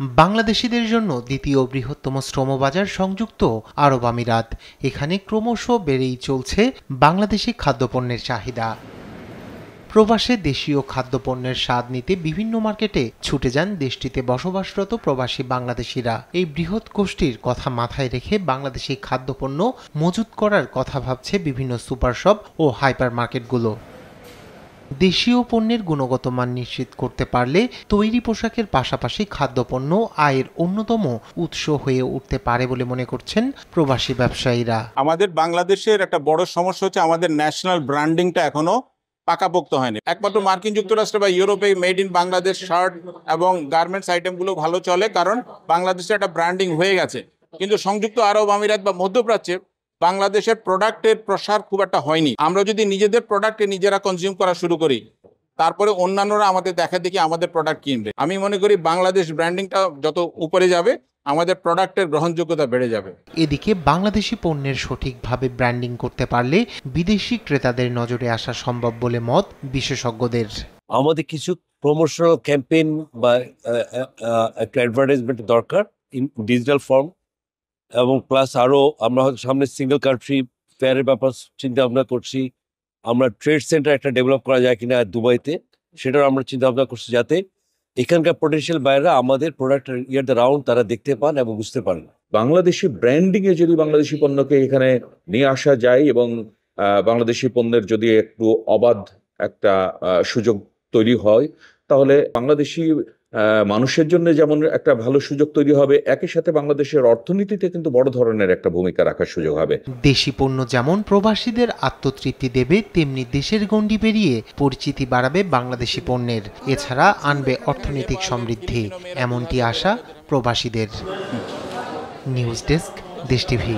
বাংলাদেশিদের জন্য দ্বিতীয় বৃহত্তম শ্রমবাজার সংযুক্ত আরব আমিরাত। এখানে ক্রমশ বেড়েই চলছে বাংলাদেশি খাদ্যপণ্যের চাহিদা। প্রবাসে দেশীয় খাদ্যপণ্যের স্বাদ নিতে বিভিন্ন মার্কেটে ছুটে যান দেশটিতে বসবাসরত প্রবাসী বাংলাদেশিরা। এই বৃহৎ গোষ্ঠীর কথা মাথায় রেখে বাংলাদেশি খাদ্যপণ্য মজুত করার কথা ভাবছে বিভিন্ন সুপার শপ ও হাইপার মার্কেটগুলো। দেশীয় পণ্যের গুণগত মান নিশ্চিত করতে পারলে তৈরি পোশাকের পাশাপাশি খাদ্যপণ্য আয়ের অন্যতম উৎস হয়ে উঠতে পারে বলে মনে করছেন প্রবাসী ব্যবসায়ীরা। আমাদের বাংলাদেশের একটা বড় সমস্যা হচ্ছে আমাদের ন্যাশনাল ব্র্যান্ডিংটা এখনো পাকাপোক্ত হয়নি। একমাত্র মার্কিন যুক্তরাষ্ট্র বা ইউরোপে মেড ইন বাংলাদেশ শার্ট এবং গার্মেন্টস আইটেমগুলো ভালো চলে, কারণ বাংলাদেশে একটা ব্র্যান্ডিং হয়ে গেছে। কিন্তু সংযুক্ত আরব আমিরাত বা মধ্যপ্রাচ্যে বাংলাদেশের প্রোডাক্টের প্রসার খুব একটা হয়নি। আমরা যদি নিজেদের প্রোডাক্টে নিজেরা কনজিউম করা শুরু করি, তারপরে অন্যান্যরা আমাদের দেখা দেখি আমাদের প্রোডাক্ট কিনবে। আমি মনে করি বাংলাদেশ ব্র্যান্ডিংটা যত উপরে যাবে আমাদের প্রোডাক্টের গ্রহণযোগ্যতা বেড়ে যাবে। এদিকে বাংলাদেশি পণ্যের সঠিকভাবে ব্র্যান্ডিং করতে পারলে বিদেশি ক্রেতাদের নজরে আসা সম্ভব বলে মত বিশেষজ্ঞদের। আমাদের কিছু প্রমোশনাল ক্যাম্পেইন বা একটা অ্যাডভার্টাইজমেন্ট দরকার ইন ডিজিটাল ফর্ম, এবং প্লাস আরও আমরা হয়তো সামনে সিঙ্গেল কান্ট্রি ফেয়ারের ব্যাপার চিন্তা ভাবনা করছি। আমরা ট্রেড সেন্টার একটা ডেভেলপ করা যায় কিনা দুবাইতে, সেটাও আমরা চিন্তা ভাবনা করছি, যাতে এখানকার পটেনশিয়াল বাইরা আমাদের প্রোডাক্ট ইয়ার দ্য রাউন্ড তারা দেখতে পান এবং বুঝতে পারেন। বাংলাদেশি ব্র্যান্ডিংয়ে যদি বাংলাদেশি পণ্যকে এখানে নিয়ে আসা যায় এবং বাংলাদেশি পণ্যের যদি একটু অবাধ একটা সুযোগ তৈরি হয়, তাহলে বাংলাদেশি মানুষের জন্য যেমন একটা ভালো সুযোগ তৈরি হবে, একই সাথে বাংলাদেশের অর্থনীতিতে কিন্তু বড় ধরনের একটা ভূমিকা রাখার সুযোগ হবে। দেশি পণ্য যেমন প্রবাসীদের আত্মতৃপ্তি দেবে, তেমনি দেশের গণ্ডি পেরিয়ে পরিচিতি বাড়াবে বাংলাদেশি পণ্যের। এছাড়া আনবে অর্থনৈতিক সমৃদ্ধি, এমনটি আশা প্রবাসীদের। নিউজ ডেস্ক, দেশ টিভি।